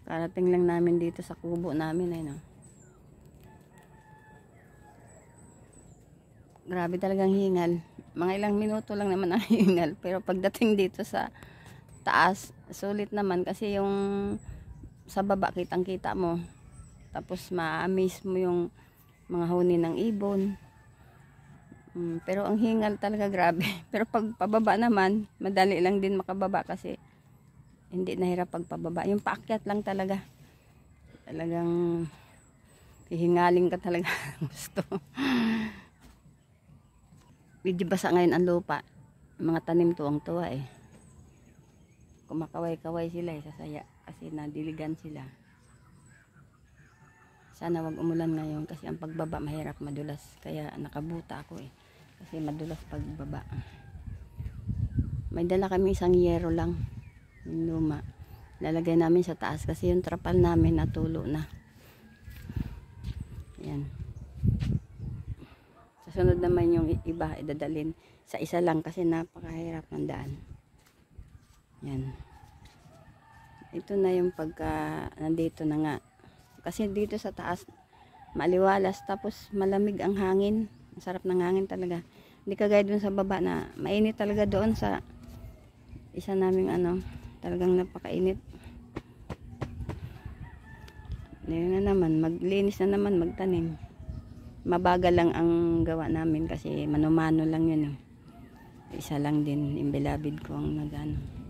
Karating lang namin dito sa kubo namin ay no. Grabe talagang hingal. Mga ilang minuto lang naman ang hingal. Pero pagdating dito sa taas, sulit naman kasi yung sa baba kitang kita mo. Tapos ma-amaze mo yung mga huni ng ibon. Pero ang hingal talaga grabe. Pero pag pababa naman, madali lang din makababa kasi hindi nahirap pagpababa. Yung paakyat lang talaga. Talagang hihingaling ka talaga. Gusto. Medyo basa ngayon ang lupa. Mga tanim tuwang-tuwa eh. Kumakaway-kaway sila eh, sasaya. Kasi nadiligan sila. Sana wag umulan ngayon kasi ang pagbaba mahirap, madulas. Kaya nakabuta ako eh. Kasi madulas pagbaba. May dala kami isang yero lang. Yung luma. Lalagay namin sa taas kasi yung trapal namin natulo na. Yan. Sa sunod naman yung iba idadalin sa isa lang kasi napakahirap ng daan. Yan. Ito na yung pagka nandito na nga. Kasi dito sa taas maliwalas tapos malamig ang hangin. Ang sarap ng hangin talaga. Hindi kagaya dun sa baba na mainit talaga doon sa isa naming ano. Talagang napakainit. Ngayon na naman, maglinis na naman, magtanim. Mabagal lang ang gawa namin kasi mano-mano lang yun. Isa lang din, imbilabid ko ang nagano.